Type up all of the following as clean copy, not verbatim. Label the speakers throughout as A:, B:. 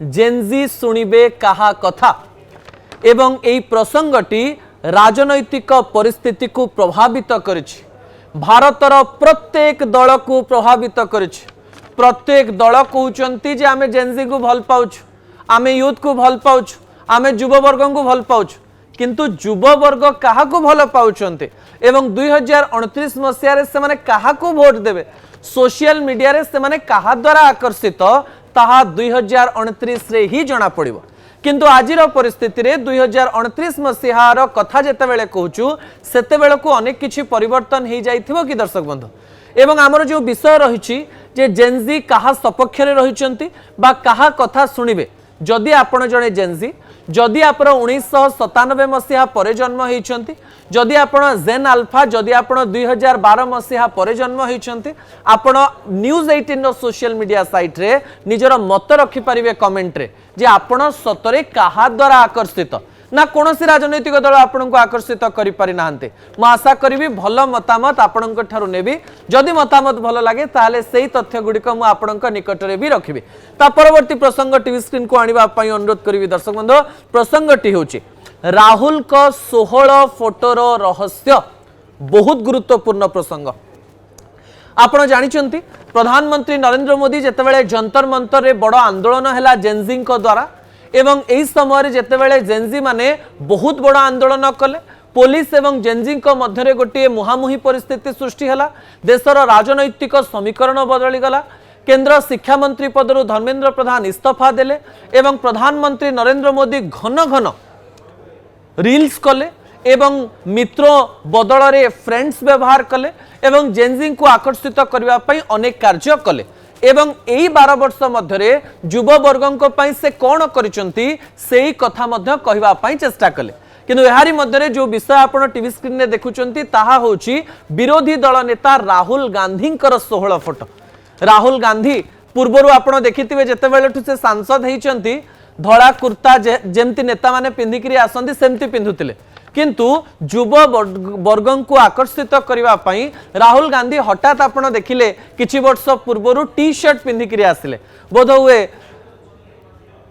A: Gen Z शुणिबे कहा कथा एवं एई प्रसंगटी राजनैतिक परिस्थिति को प्रभावित करिछि। भारतर प्रत्येक दल को प्रभावित करिछि। प्रत्येक दल कहउचंती जे आमे जेनजी को भल पाउछु, आमे यूथ को भल पाउछु, आमे युववर्ग को भल पाउछु, किंतु युववर्ग काहा को भल पाउचंते एवं 2029 मसिया रे से माने काहा को वोट देबे, सोशल मीडिया रे से माने काहा द्वारा आकर्षित ताहा 2029 रे ही जना पड़िबो। किंतु आजिर परिस्थिति रे 2029 मसिहार कथा जेतेबेले कहूचु सेतेबेले को अनेक किछि परिवर्तन हो जाइथिबो कि दर्शक बंधु। एवं आमर जो विषय रहिछि जे जेनजी काहा सपक्ष रे रहिचंती बा काहा कथा सुनिबे। जदि आपण जणे जेनजी, जदि आपण 1997 मसिहा परे जन्म होइचंती, जदि आपण जेन अल्फा, जदि आपण 2012 मसिहा परे जन्म होइचंती, आपण न्यूज 18 नो सोशल मीडिया साइट रे निजर मत रखि परिबे कमेंट रे जे आपण सतरे काहा द्वारा आकर्षित ना कोनोसी राजनैतिक दल आपनको आकर्षित करि पारि नाहंते। म आशा करिवि भल मतामत आपनको ठारू नेबी। जदि मतामत भल लागे ताले सेही तथ्य गुडिक मु आपनको निकट रे भी रखिबि। ता परवर्ती प्रसंग टीवी स्क्रीन को आनिबा पई अनुरोध करिवि दर्शक बंधु। प्रसंगटी होछि राहुल को 16 फोटोर रहस्य, बहुत गुरुत्वपूर्ण प्रसंग। आपण जानिचंती प्रधानमंत्री नरेंद्र मोदी जेतेबेले जंतर मंतर रे बड़ आंदोलन हैला जेनजी को द्वारा एवं एही समय जेतेबेले जेनजी माने बहुत बड़ आंदोलन कले, पुलिस एवं जेनजी को मध्यरे गोटे मुहामुही परिस्थिति सृष्टि हैला। देशर राजनैतिक समीकरण बदली गला। केंद्र शिक्षा मंत्री पदरु धर्मेंद्र प्रधान इस्तीफा देले एवं प्रधानमंत्री नरेंद्र मोदी घन घन रील्स कले एवं मित्रों बदल रे फ्रेंड्स व्यवहार कले एवं जेनजी को आकर्षित करबा पई अनेक कार्य कले एवं एई 12 वर्ष मध्यरे युवा वर्गों पई से कोन करिसंती सेही कथा मध्य कहबा पई चेष्टा कले। किंतु एहारी मध्यरे जो विषय आपण टीवी स्क्रीन ने देखुचंती ताहा होची विरोधी दल नेता राहुल गांधी 16 फोटो। राहुल गांधी पूर्वरु आपण देखिथिबे जेतेबेलेठु से सांसद हेइचंती धड़ा कुर्ता जेमती नेता माने पिंधिकरी आसंती सेमती पिंधुतिले, किंतु युव वर्ग को आकर्षित करबा पई राहुल गांधी हठात आपण देखिले किछि वर्ष पूर्वरु टी शर्ट पिंधिकरी आसिले। बोध हुए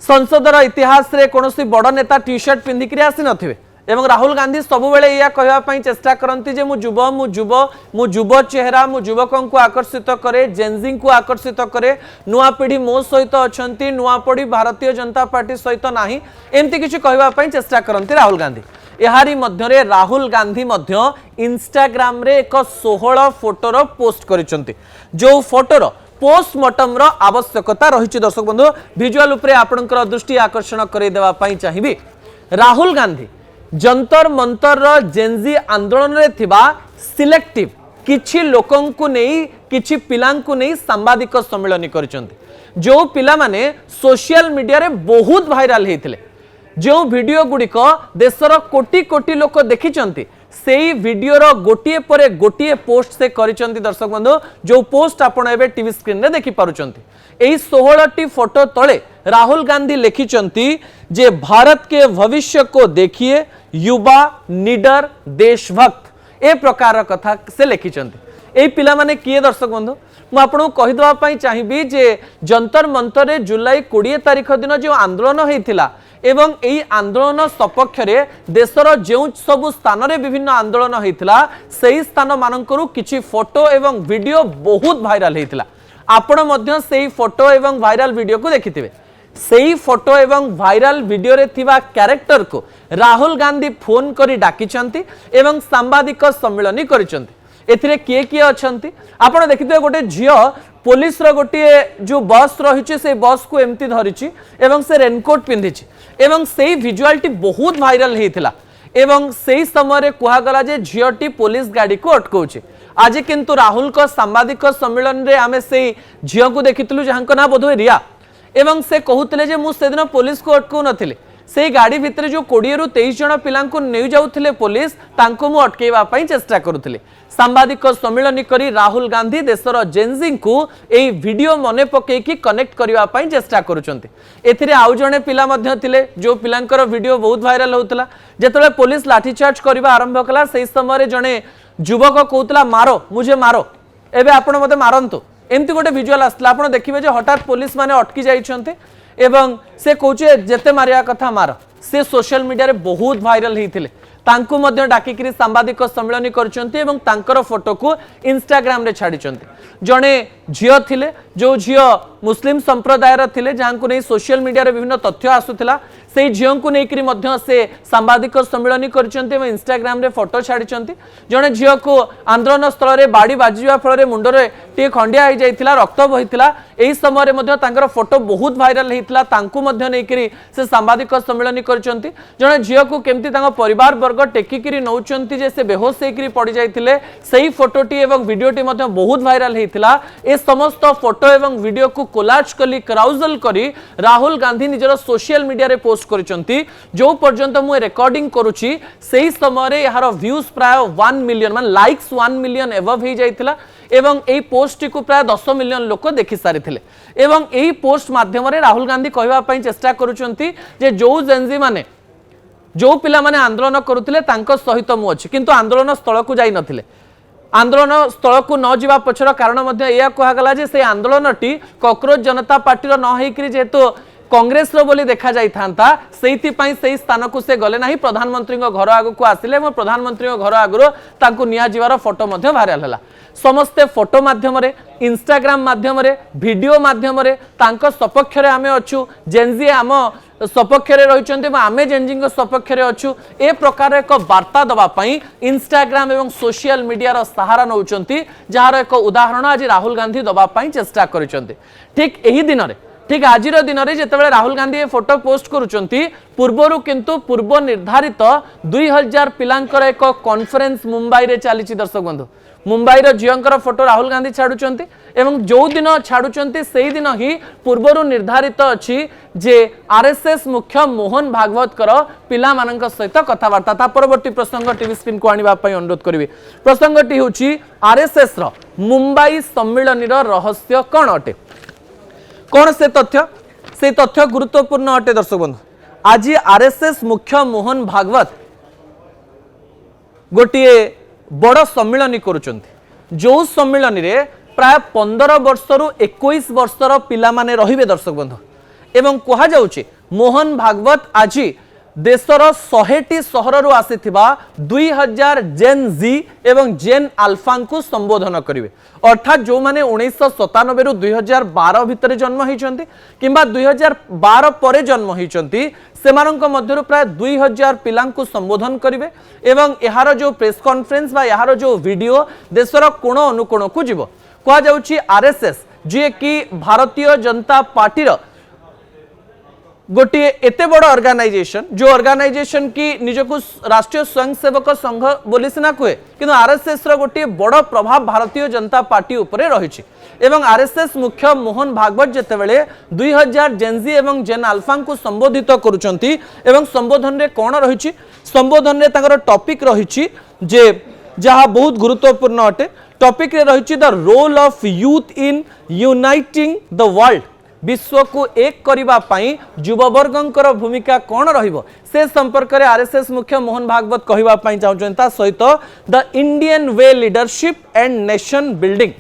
A: संसदर इतिहास रे कोनोसी बड़ नेता टी शर्ट पिंधिकरी आसी नथिबे एवं राहुल गांधी सब बेले या कहबा पई चेष्टा करंती जे मु युव चेहरा मु युवकों को आकर्षित करे, जेनजी को आकर्षित करे, नुआ पीढ़ी मो सहित अछंती, नुआ पीढ़ी भारतीय जनता पार्टी सहित नाही, एमती किछि कहबा पई चेष्टा करंती राहुल गांधी। एहारी मध्यरे राहुल गांधी मध्य इंस्टाग्राम रे एक 16 फोटोर पोस्ट करिसंती। जो फोटोर पोस्टमार्टम रो आवश्यकता रहिछि दर्शक बंधु। विजुअल उपरे आपनकर दृष्टि आकर्षण करै देबा पई चाहिबी। राहुल गांधी जंतर मंतर रो जेनजी आंदोलन रे थिबा सिलेक्टिव किछि लोकन को नहीं, किछि पिलां को नहीं सांबादिक सम्मेलन करिसंती। जो पिला माने सोशल मीडिया रे बहुत वायरल हेथिले, जो वीडियो गुड़िक देशर कोटी कोटी लोक देखिचंती, सेई वीडियोर गोटिए परे गोटिए पोस्ट से करिसंती दर्शक बंधु। जो पोस्ट आपण एबे टीवी स्क्रीन रे देखि पारुचंती। एई 16टी फोटो तले राहुल गांधी लिखिचंती जे भारत के भविष्य को देखिए, युवा निडर देशभक्त, ए प्रकार कथा से लिखिचंती। एई पिला माने किए दर्शक बंधु मु आपन कहि दवा पई चाहिबी जे जंतर मंतर रे जुलाई 20 तारिख दिन जो आंदोलन हेतिला एवं एई आंदोलन सपक्ष रे देशर जेउ सब स्थान रे विभिन्न आंदोलन हेतिला सेही स्थान मानकरू किछि फोटो एवं वीडियो बहुत वायरल हेतिला। आपण मध्य सेही फोटो एवं वायरल वीडियो को देखिथिबे। सेही फोटो एवं वायरल वीडियो रे थिबा कैरेक्टर को राहुल गांधी फोन करी डाकिचंती एवं सांबादिक सम्मेलन करिसंती। एथिरे किए किए अछंती आपण देखिथिबे। गोटे झियो पुलिस रो गोटे जो बस रहिछि से बस को एमती धरिछि एवं से रेनकोट पिंधिछि एवं सेही विजुअलिटी बहुत वायरल हेतिला एवं सेही समय कुहा गला जे झियोटी पुलिस गाड़ी को अटकाउछि। आज किंतु राहुल को सांबादिक सम्मेलन रे आमे सेही झियो को देखितलु जहांको ना बोधवे रिया एवं से कहूतिले जे मु सेदिन पुलिस को अटकाउ नथिले, से गाड़ी भितर जो 20 रु 23 जन पिलां को नै जाउथिले पुलिस तांको मु अटकेबा पई चेष्टा करूथिले। सांबादिक सम्मेलन करी राहुल गांधी देशर जेनजी को एई वीडियो मने पके कि कनेक्ट करबा पई चेष्टा करूचंती। एथिरे आउ जने पिला मध्य थिले जो पिलांकर वीडियो बहुत वायरल होतला। जेतले पुलिस लाठीचार्ज करबा आरंभ कला सेही समय जने युवक कहूतला मारो मुझे मारो, एबे आपण मते मारंतु, एमती गोटे विजुअल आसला। आपण देखिबे जे हठात पुलिस माने अटकी जाइछंते एवं से कौचे जेते मारिया कथा मार से सोशल मीडिया रे बहुत वायरल होते तांकु मध्य डाकिकी सांबादिक सम्मेलन कर फोटो को इंस्टाग्राम रे छाड़ी जड़े झील थिले जो झील मुस्लिम संप्रदायर थिले जहां को नहीं सोशल मीडिया रे विभिन्न तथ्य आसुथिला से झील को लेकर मध्य से सांबादिक सम्मेलन कर इंस्टाग्राम रे फोटो छाड़ी जड़े झील को आंदोलन स्थल में बाड़ी बाजिवा फल मुंडरे टे खंडिया हो जाता रक्त बहीला यही समय में फोटो बहुत भाइराल होता से सांबादिक सम्मेलन कर जड़े झील को केमती परिवार वर्ग टेकिकी नौकरी जे से बेहोश होकर पड़ जाते से फोटोटी एवं भिडटी बहुत भाइराल होता ए समस्त फोटो एवं वीडियो को कोलाज कली क्राउजल करी राहुल गांधी निजर सोशल मीडिया रे पोस्ट करिसंती जो पर्यंत मु रिकॉर्डिंग करूची सेही समय यार व्यूज प्राय 1 मिलियन मान लाइक्स 1 मिलियन एबव हो जाइतिला एवं एई पोस्ट को प्राय 10 मिलियन लोक देखि सारिथिले एवं एई पोस्ट माध्यम रे राहुल गांधी कहवा पई चेष्टा करूचंती जे जो जेनजी माने जो पिला माने आंदोलन करुथिले तांको सहित मु अछि किंतु आंदोलन स्थल को जाई नथिले आंदोलन स्थल को न जीवा पछर कारण यह कहगला जे से आंदोलनटी कॉकरोच जनता पार्टी न होकर जेहेतु कांग्रेस रो बोली देखा जाई थांता से स्थान को से गले नहीं प्रधानमंत्री घर आग को आसिले प्रधानमंत्री घर आगु तांको निया जीवार फोटो वायरल है समस्ते फोटो माध्यम इंस्टाग्राम माध्यम वीडियो माध्यम सपक्ष आमे अच्छु जेनजी आम सपक्ष रही आमे जेनजी सपक्ष अच्छु ए प्रकार एक वार्ता दवाई इंस्टाग्राम एवं सोशल मीडिया सहारा नौकरी जार एक उदाहरण आज राहुल गांधी दवाई चेष्टा कर ठीक यही दिन में ठीक आज दिन में जिते राहुल गांधी ये फोटो पोस्ट करुँच पूर्वर किंतु पूर्व निर्धारित 2000 पिलांकर एक कॉन्फ्रेंस मुंबई रे चली दर्शक बंधु मुंबई झीर फोटो राहुल गांधी छाड़ुंट एवं जो दिन छाड़ुंट से दिन ही पूर्वर निर्धारित अच्छी जे आरएसएस मुख्य मोहन भागवत पिला मानक सहित कथबार्ता ता परवर्ती प्रसंग टीवी स्क्रीन को आने अनुरोध करी प्रसंगटी हूँ आरएसएस मुंबई सम्मिलन रहस्य कौन अटे कौन से तथ्य गुरुत्वपूर्ण अटे दर्शक बंधु आज आरएसएस मुख्य मोहन भागवत गोटे बड़ सम्मिलन करुचंती जो सम्मिलन रे प्राय 15 वर्षरु 21 वर्षर पिला माने रहिबे दर्शक बंधु एवं कहा जाउची मोहन भागवत आज देशर 100टी सहररु आसीथिबा 2000 जेन जी एवं जेन अल्फा को संबोधन करिवे अर्थात जो माने 1997 रु 2012 भितर जन्म होइचंती किंबा 2012 परे जन्म होइचंती सेमानंक मध्यरु प्राय 2000 पिलांकु संबोधन करिवे एवं यार जो प्रेस कॉन्फ्रेंस बा यार जो वीडियो देशर कोण अनुकोण को जीव कहा जाउची आरएसएस जे कि भारतीय जनता पार्टी गोटे एते बड़ ऑर्गेनाइजेशन जो ऑर्गेनाइजेशन की निजको राष्ट्रीय स्वयंसेवक संघ बोली सिना कहे किंतु आरएसएस रो गोटे बड़ प्रभाव भारतीय जनता पार्टी उपरे रही एवं आरएसएस मुख्य मोहन भागवत जेतेबेले 2000 जेनजी एवं जेन अल्फा को संबोधित करुचंती एवं संबोधन रे कोन रही संबोधन रे तांकर टॉपिक रही जे जहा बहुत गुरुत्वपूर्ण अटे टॉपिक रे रही the role of youth in uniting the world विश्व को एक करिबा पाई युववर्गंकर भूमिका कौन रहिबो से संपर्क में आरएसएस मुख्य मोहन भागवत कहवा पाई चाहते सहित the Indian way leadership and nation building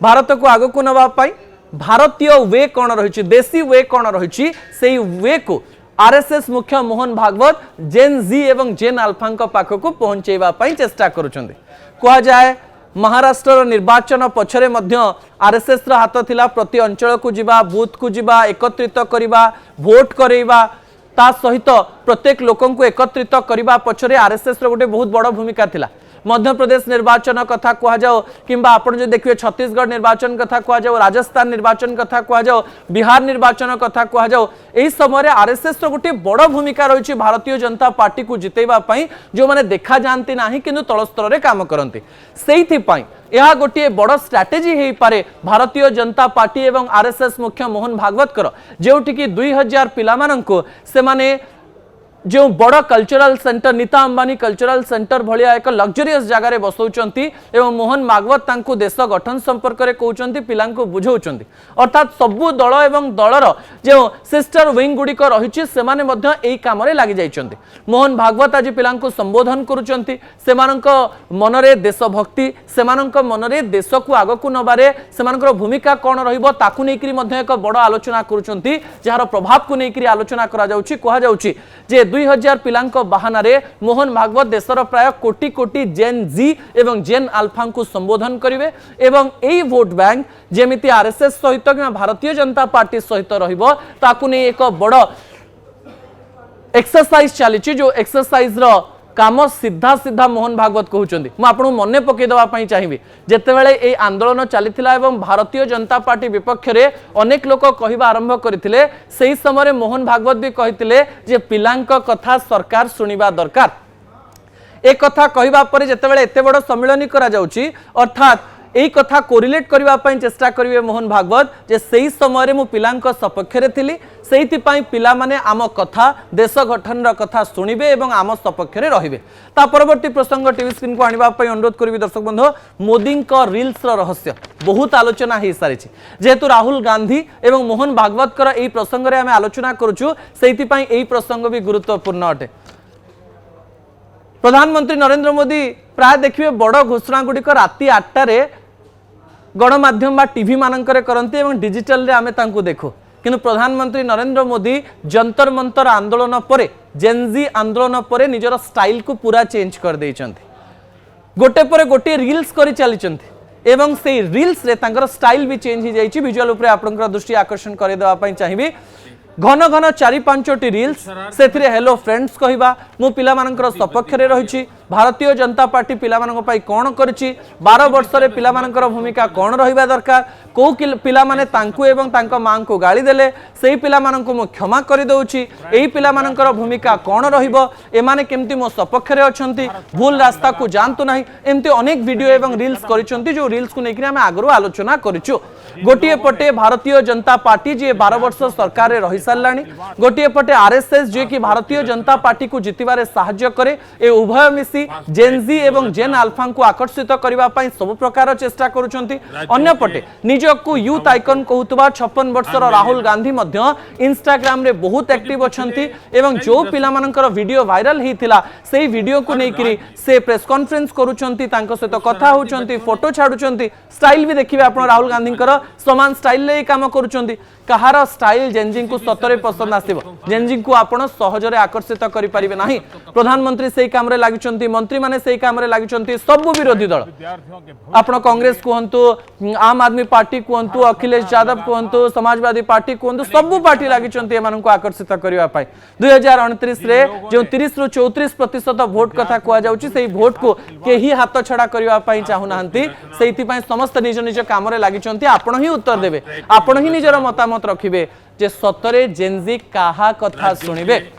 A: Bharat को आग को नवा पाई भारतीय वे कौन रही देसी वे कौन रही से वे को आरएसएस मुख्य मोहन भागवत जेन जी एवं जेन अल्फा पाखक पहुंचेवा पाई चेष्टा करुछंती कहा जाए महाराष्ट्र निर्वाचन पछरे मध्य आरएसएस रो हाथ थिला प्रति अंचल को जिबा बूथ को जिबा एकत्रित करिबा वोट करेबा ता सहित प्रत्येक लोकन को एकत्रित करिबा पछरे आरएसएस रो गोटे बहुत बड़ भूमिका थिला मध्य प्रदेश निर्वाचन कथा कह जाओ किंबा आपण जो देखिए छत्तीसगढ़ निर्वाचन कथा कह जाओ राजस्थान निर्वाचन कथा कह जाओ बिहार निर्वाचन कथा कह जाओ एही समय आरएसएस रो गोटे बड़ भूमिका रही भारतीय जनता पार्टी को जितेबा पई जो माने देखा जानती नाही किंतु तल स्तर रे काम करंती सेहिथि पई यह गोटे बड़ स्ट्राटेजी हो पारे भारतीय जनता पार्टी एवं आरएसएस मुख्य मोहन भागवत कर जोठी कि 2000 पिला माननको से माने जो बड़ cultural centre Nita Ambani cultural centre भाया एक लग्जरीयस जगार बसौंट एवं मोहन भागवत तांको देश गठन संपर्क में कहते पिला बुझाऊँ अर्थात सबू दल एवं दलर जो सिस्टर विंग गुड़िक रही से कम लग जाइए। मोहन भागवत आज पिला संबोधन करुँच मनरे देशभक्ति से मनरे देश को आग को नबारे से भूमिका कौन रही एक बड़ आलोचना करुँच जार प्रभाव को लेकर आलोचना कहुचे जे 2000 पिलांक बाहाना रे मोहन भागवत देशर प्राय कोटी कोटी जेन जी एवं जेन अल्फा को संबोधन करेंगे एवं यही भोट बैंक जेमिति आरएसएस सहित कि भारतीय जनता पार्टी सहित रहिबो ताकु नै एक बड़ एक्सरसाइज चली जो एक्सरसाइज रो काम सीधा सीधा मोहन भागवत कहते मुझे मन पकईदेवाई चाहिए जितेबाला ये आंदोलन चलीथिला एवं भारतीय जनता पार्टी विपक्ष में अनेक लोक कहवा आरंभ करते से समय मोहन भागवत भी कहते जे पिलांक कथा सरकार शुणा दरकार। एक कथा कहवा पर जितेबाला एत बड़ सम्मिलन करा जाउची अर्थात यही कथा कोरिलेट करने चेष्टा करेंगे मोहन भागवत जे सही समय मु पिलांक सपक्ष थी से पिला माने आम कथा देश गठन कथा शुणिबे एवं आम सपक्ष रे परवर्ती प्रसंग टीवी स्क्रीन को आने अनुरोध करी दर्शक बंधु मोदी रिल्स रहस्य बहुत आलोचना हो सारी जेहेतु राहुल गांधी एवं मोहन भागवत यही प्रसंग में आम आलोचना करुचु से प्रसंग भी गुरुत्वपूर्ण अटे। प्रधानमंत्री नरेंद्र मोदी प्राय देखिए बड़ घोषणा गुड़िक राति 8टारे गणमाध्यम बा टीवी मानकर करते डिजिटल रे आमे तांको देखो किंतु प्रधानमंत्री नरेंद्र मोदी जंतर मंतर आंदोलन पर जेनजी आंदोलन पर निजर स्टाइल को पूरा चेंज कर देइचंती गोटे पर गोटे रील्स करी चलीचंती एवं से रील्स रे तांकर स्टाइल भी चेंज हो जाइए विजुअल उपरे आपनकर दृष्टि आकर्षण करे देवा पई चाहिबी घन घन 4-5टी रील्स से हेलो फ्रेंड्स कहवा मु पिला मानकर सपक्ष रे रही भारतीय जनता पार्टी पिला मानक पई कौन करछि 12 वर्ष रे पिला मानकर भूमिका कौन रहिबा दरकार को पिला माने तांकु एवं तांका मां को गाली देले सेही पिला मानक मु क्षमा करि दउछि एही पिला मानकर भूमिका कौन रहिबो एमाने केमति मो सपक्ष रे अछंती भूल रास्ता को जानतु नाही एमति अनेक वीडियो एवं रील्स करिसंती जो रील्स को नेकरी हम आगरो आलोचना करिछु। गोटिए पटे भारतीय जनता पार्टी जे 12 वर्ष सरकार रे रहि सारलानी गोटिए पटे आरएसएस जे कि भारतीय जनता पार्टी को जितिबारे सहाय्य करे ए उभय मिसी जेन जी एवं जेन अल्फा को आकर्षित करने सब प्रकार चेष्टा करुछंती। अन्य पटे निजको यूथ आइकन कहूतबा 56 वर्षर राहुल गांधी मध्य इंस्टाग्राम रे बहुत एक्टिव अछंती एवं जो पिला मानकर वीडियो वायरल हिथिला सेही वीडियो को नेकरी से प्रेस कॉन्फ्रेंस करुछंती तांको सहित कथा होउछंती फोटो छाडुछंती स्टाइल भी देखिबे आपण राहुल गांधी समान स्टाइल ले काम करुछंती कहार स्टाइल जेनजी को सतरे पसंद आसिबो जेनजी को आपण सहजरे आकर्षित करि परिबे नाही। प्रधानमंत्री सेही काम रे लागिचंती मंत्री माने सेही काम रे लागिचंती सब विरोधी दल आपण कांग्रेस कहंतु आम आदमी पार्टी कहंतु अखिलेश यादव कहंतु समाजवादी पार्टी कहंतु सब पार्टी लागिचंती एमान को आकर्षित करिवा पाई 2029 रे जो 30 रु 34% वोट कथा कुआ जाउची सेही वोट को केही हाथ छडा करिवा पाई चाहू नाहंती सेहिति पाई समस्त निज निज काम रे लागिचंती आपण ही उत्तर देबे आपण ही निजर मतामत रखिबे जे सतरे जेनजी काहा कथा सुनिबे।